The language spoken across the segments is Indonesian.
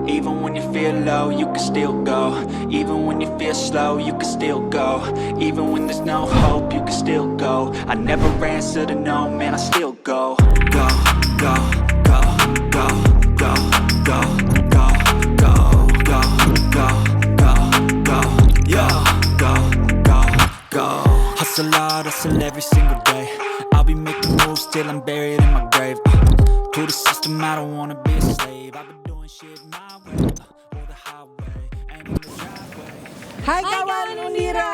Even when you feel low, you can still go. Even when you feel slow, you can still go. Even when there's no hope, you can still go. I never answer to no, man, I still go. Go, go, go, go, go, go, go, go, go, go, go, go, yeah, go, go, go. Hustle hard, hustle every single day. I'll be making moves till I'm buried in my grave. To the system, I don't wanna be a slave. I've been doing shit my way, or the highway, and on the driveway. Hai kawan Undira,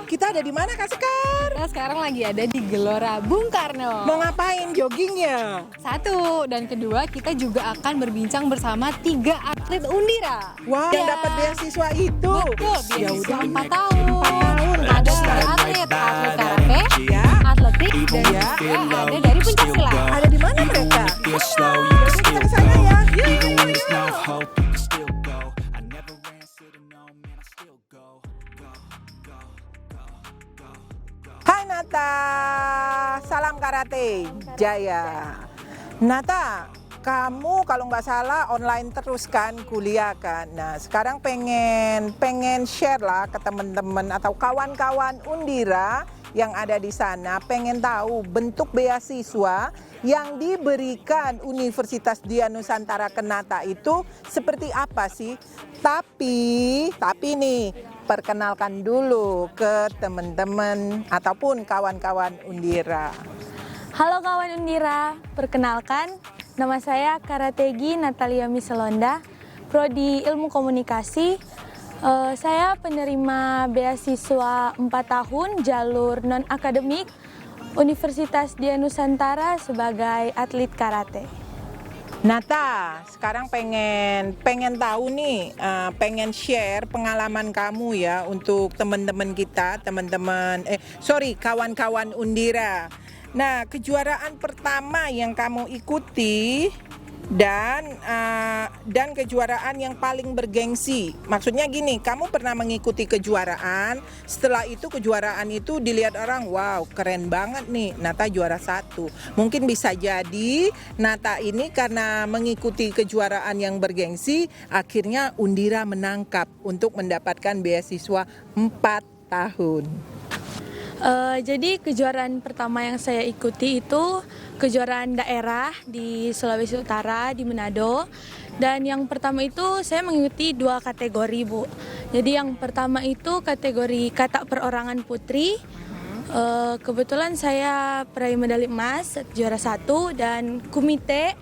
kita ada di mana Kak Sekar? Kita sekarang lagi ada di Gelora Bung Karno. Mau ngapain joggingnya? Satu, dan kedua kita juga akan berbincang bersama 3 atlet Undira. Wah, yang dapat beasiswa itu. Betul, Ya beasiswa udah, 4 tahun. 4 tahun. Ada 3 atlet karate, Ya. atletik, dan Ya. juga ada dari pencak silat. Ada di mana mereka? Feel slow, you Jadi can kita still ke sana go. ya. Even when there's no hope, you can still go. I never answer to no, man, I still go. Go, go, go, go, go. Hai Nata, salam karate jaya. Nata, kamu kalau nggak salah online terus kan kuliah kan. Nah sekarang pengen share lah ke teman-teman atau kawan-kawan Undira yang ada di sana, pengen tahu bentuk beasiswa yang diberikan Universitas Dian Nusantara ke Nata itu seperti apa sih? Tapi nih perkenalkan dulu ke teman-teman ataupun kawan-kawan Undira. Halo kawan Undira, perkenalkan nama saya Karategi Natalia Miselonda, Prodi Ilmu Komunikasi. Saya penerima beasiswa 4 tahun jalur non-akademik Universitas Dian Nusantara sebagai atlet karate. Nata, sekarang pengen tahu nih, pengen share pengalaman kamu ya untuk teman-teman kita, kawan-kawan Undira. Nah, kejuaraan pertama yang kamu ikuti dan kejuaraan yang paling bergengsi. Maksudnya gini, kamu pernah mengikuti kejuaraan, setelah itu kejuaraan itu dilihat orang, wow keren banget nih, Nata juara 1. Mungkin bisa jadi Nata ini karena mengikuti kejuaraan yang bergengsi, akhirnya Undira menangkap untuk mendapatkan beasiswa 4 tahun. Jadi kejuaraan pertama yang saya ikuti itu kejuaraan daerah di Sulawesi Utara, di Manado. Dan yang pertama itu saya mengikuti 2 kategori, Bu. Jadi yang pertama itu kategori kata perorangan putri. Kebetulan saya peraih medali emas, juara 1, dan kumite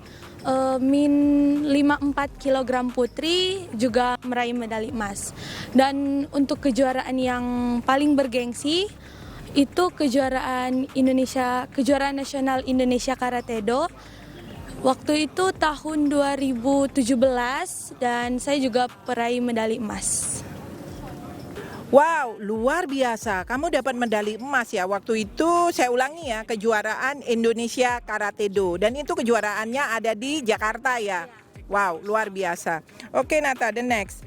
min 54 kg putri juga meraih medali emas. Dan untuk kejuaraan yang paling bergengsi itu kejuaraan nasional Indonesia Karate Do. Waktu itu tahun 2017 dan saya juga peraih medali emas. Wow, luar biasa. Kamu dapat medali emas ya. Waktu itu saya ulangi ya, kejuaraan Indonesia Karate Do. Dan itu kejuaraannya ada di Jakarta ya. Wow, luar biasa. Oke Nata, the next.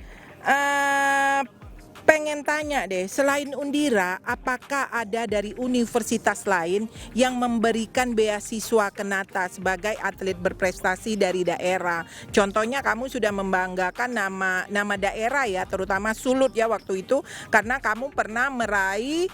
Pengen tanya deh, selain Undira, apakah ada dari universitas lain yang memberikan beasiswa ke Nata sebagai atlet berprestasi dari daerah? Contohnya kamu sudah membanggakan nama daerah ya, terutama Sulut ya waktu itu, karena kamu pernah meraih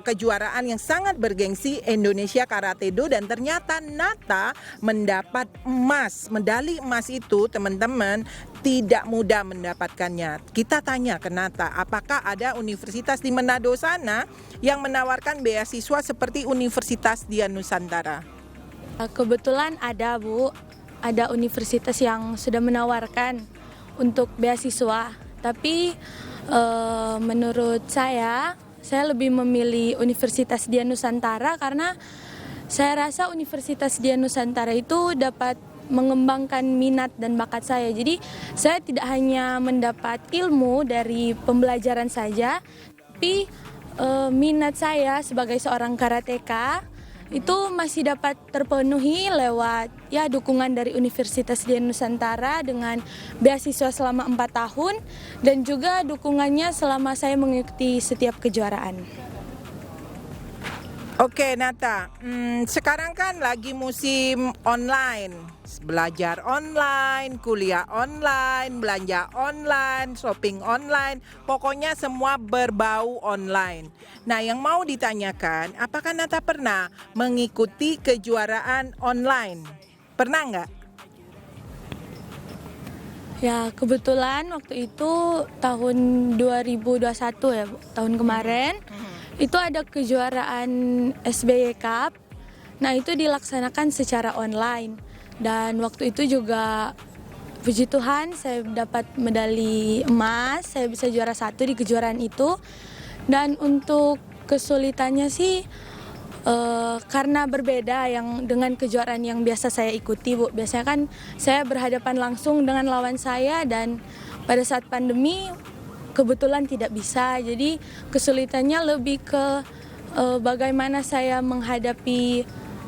kejuaraan yang sangat bergengsi Indonesia Karate Do, dan ternyata Nata mendapat emas. Medali emas itu teman-teman tidak mudah mendapatkannya. Kita tanya ke Nata, apakah ada universitas di Manado sana yang menawarkan beasiswa seperti Universitas Dian Nusantara? Kebetulan ada, Bu. Ada universitas yang sudah menawarkan untuk beasiswa. Tapi menurut saya lebih memilih Universitas Dian Nusantara karena saya rasa Universitas Dian Nusantara itu dapat mengembangkan minat dan bakat saya. Jadi saya tidak hanya mendapat ilmu dari pembelajaran saja, tapi minat saya sebagai seorang karateka itu masih dapat terpenuhi lewat dukungan dari Universitas Dian Nusantara dengan beasiswa selama 4 tahun dan juga dukungannya selama saya mengikuti setiap kejuaraan. Oke, Nata. Sekarang kan lagi musim online, belajar online, kuliah online, belanja online, shopping online, pokoknya semua berbau online. Nah, yang mau ditanyakan, apakah Nata pernah mengikuti kejuaraan online? Pernah nggak? Ya, kebetulan waktu itu tahun 2021 ya, Bu, tahun kemarin. Itu ada kejuaraan SBY Cup. Nah, itu dilaksanakan secara online. Dan waktu itu juga puji Tuhan saya dapat medali emas, saya bisa juara 1 di kejuaraan itu. Dan untuk kesulitannya sih karena berbeda yang dengan kejuaraan yang biasa saya ikuti, Bu. Biasanya kan saya berhadapan langsung dengan lawan saya, dan pada saat pandemi kebetulan tidak bisa. Jadi kesulitannya lebih ke bagaimana saya menghadapi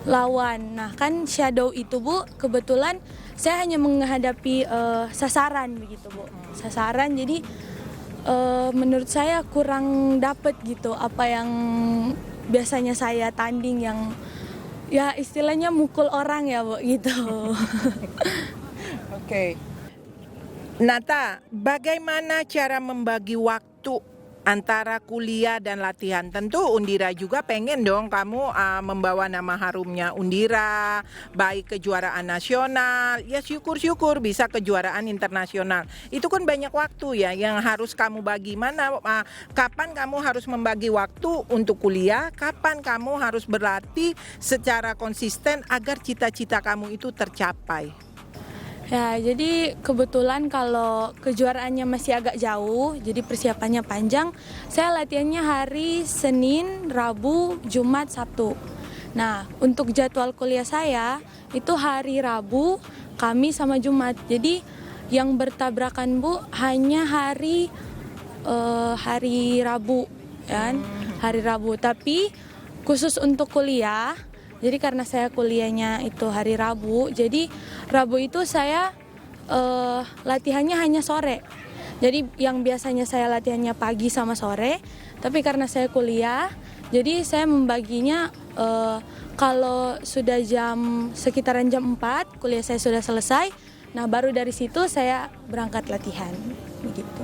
lawan. Nah, kan shadow itu, Bu, kebetulan saya hanya menghadapi sasaran begitu, Bu. Sasaran, jadi menurut saya kurang dapet gitu apa yang biasanya saya tanding, yang ya istilahnya mukul orang ya, Bu, gitu. Oke. Nata, bagaimana cara membagi waktu antara kuliah dan latihan? Tentu Undira juga pengen dong kamu membawa nama harumnya Undira, baik kejuaraan nasional, ya syukur-syukur bisa kejuaraan internasional. Itu kan banyak waktu ya yang harus kamu bagi. Mana kapan kamu harus membagi waktu untuk kuliah, kapan kamu harus berlatih secara konsisten agar cita-cita kamu itu tercapai. Ya, jadi kebetulan kalau kejuaraannya masih agak jauh, jadi persiapannya panjang, saya latihannya hari Senin, Rabu, Jumat, Sabtu. Nah, untuk jadwal kuliah saya itu hari Rabu, Kamis, sama Jumat. Jadi yang bertabrakan, Bu, hanya hari Rabu, kan? Hari Rabu. Tapi khusus untuk kuliah, jadi karena saya kuliahnya itu hari Rabu, jadi Rabu itu saya latihannya hanya sore. Jadi yang biasanya saya latihannya pagi sama sore, tapi karena saya kuliah, jadi saya membaginya kalau sudah sekitaran jam 4, kuliah saya sudah selesai, nah baru dari situ saya berangkat latihan, begitu.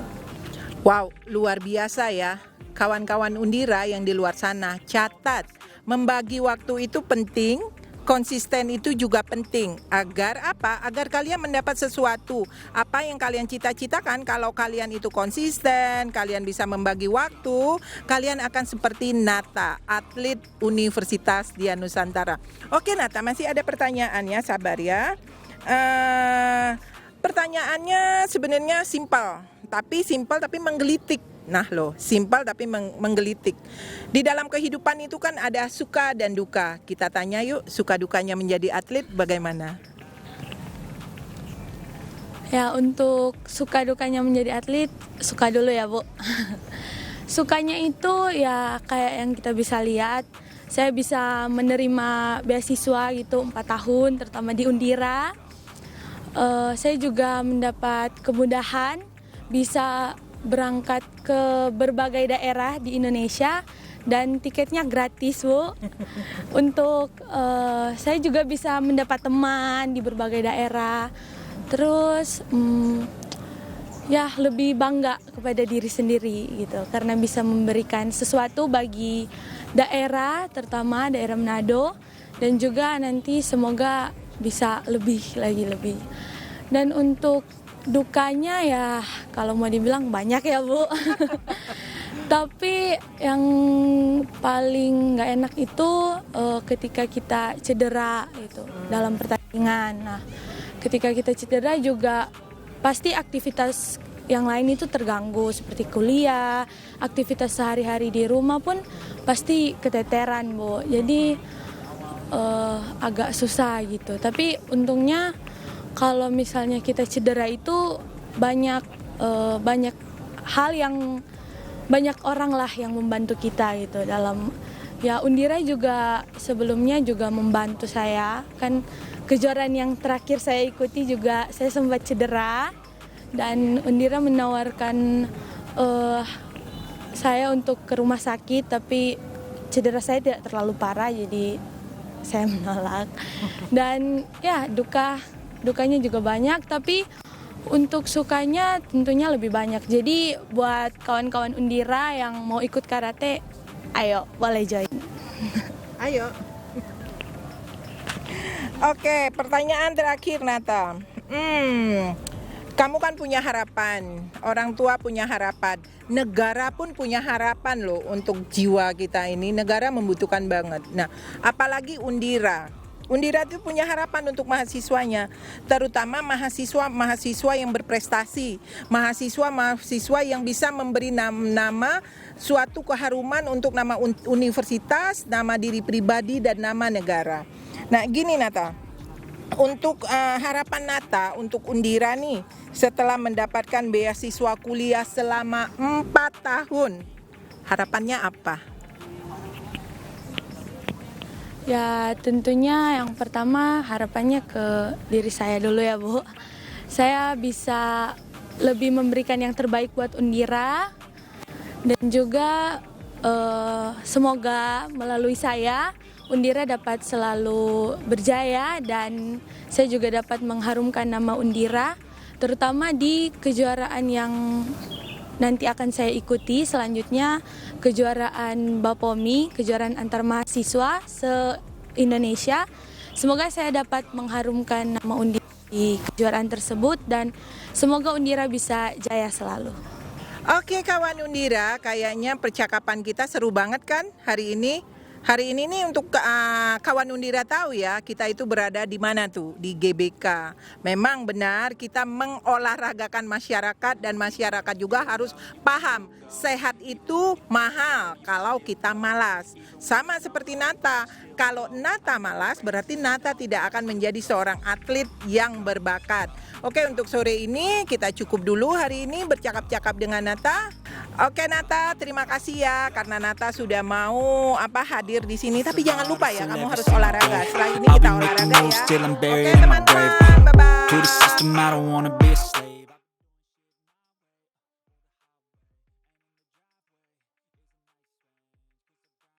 Wow, luar biasa ya. Kawan-kawan Undira yang di luar sana, catat, membagi waktu itu penting, konsisten itu juga penting. Agar apa? Agar kalian mendapat sesuatu. Apa yang kalian cita-citakan, kalau kalian itu konsisten, kalian bisa membagi waktu, kalian akan seperti Nata, atlet Universitas Dian Nusantara. Oke Nata, masih ada pertanyaan ya, sabar ya. Pertanyaannya sebenarnya simpel tapi menggelitik. Nah loh, simpel tapi menggelitik. Di dalam kehidupan itu kan ada suka dan duka. Kita tanya yuk, suka dukanya menjadi atlet bagaimana? Ya, untuk suka dukanya menjadi atlet, suka dulu ya, Bu. Sukanya itu ya kayak yang kita bisa lihat, saya bisa menerima beasiswa gitu 4 tahun, terutama di Undira. Saya juga mendapat kemudahan bisa berangkat ke berbagai daerah di Indonesia dan tiketnya gratis, Bu. Untuk saya juga bisa mendapat teman di berbagai daerah. Terus ya lebih bangga kepada diri sendiri gitu, karena bisa memberikan sesuatu bagi daerah, terutama daerah Manado, dan juga nanti semoga bisa lebih. Dan untuk dukanya ya kalau mau dibilang banyak ya, Bu. Tapi yang paling nggak enak itu ketika kita cedera gitu dalam pertandingan. Nah, ketika kita cedera juga pasti aktivitas yang lain itu terganggu, seperti kuliah, aktivitas sehari-hari di rumah pun pasti keteteran, Bu. Jadi agak susah gitu. Tapi untungnya kalau misalnya kita cedera itu banyak hal yang banyak orang lah yang membantu kita gitu dalam ya. Undira juga sebelumnya juga membantu saya, kan kejuaraan yang terakhir saya ikuti juga saya sempat cedera dan Undira menawarkan saya untuk ke rumah sakit, tapi cedera saya tidak terlalu parah, jadi saya menolak. Dan ya dukanya juga banyak, tapi untuk sukanya tentunya lebih banyak. Jadi buat kawan-kawan Undira yang mau ikut karate, ayo boleh join. Ayo. Oke, pertanyaan terakhir Nata. Kamu kan punya harapan, orang tua punya harapan, negara pun punya harapan loh untuk jiwa kita ini. Negara membutuhkan banget. Nah, apalagi Undira. Undira itu punya harapan untuk mahasiswanya, terutama mahasiswa yang berprestasi, mahasiswa yang bisa memberi nama suatu keharuman untuk nama universitas, nama diri pribadi, dan nama negara. Nah, gini Nata, untuk harapan Nata untuk Undira nih, setelah mendapatkan beasiswa kuliah selama 4 tahun, harapannya apa? Ya tentunya yang pertama harapannya ke diri saya dulu ya Bu. Saya bisa lebih memberikan yang terbaik buat Undira, dan juga semoga melalui saya Undira dapat selalu berjaya, dan saya juga dapat mengharumkan nama Undira, terutama di kejuaraan yang nanti akan saya ikuti selanjutnya, kejuaraan Bapomi, kejuaraan antar mahasiswa se-Indonesia. Semoga saya dapat mengharumkan nama Undira di kejuaraan tersebut, dan semoga Undira bisa jaya selalu. Oke kawan Undira, kayaknya percakapan kita seru banget kan hari ini. Hari ini nih untuk kawan Undira tahu ya, kita itu berada di mana tuh? Di GBK. Memang benar kita mengolahragakan masyarakat, dan masyarakat juga harus paham sehat itu mahal kalau kita malas. Sama seperti Nata, kalau Nata malas berarti Nata tidak akan menjadi seorang atlet yang berbakat. Oke, untuk sore ini kita cukup dulu hari ini bercakap-cakap dengan Nata. Oke Nata, terima kasih ya karena Nata sudah mau hadir di sini. Tapi jangan lupa ya, kamu harus olahraga. Setelah ini kita olahraga ya. Oke teman-teman, bye-bye.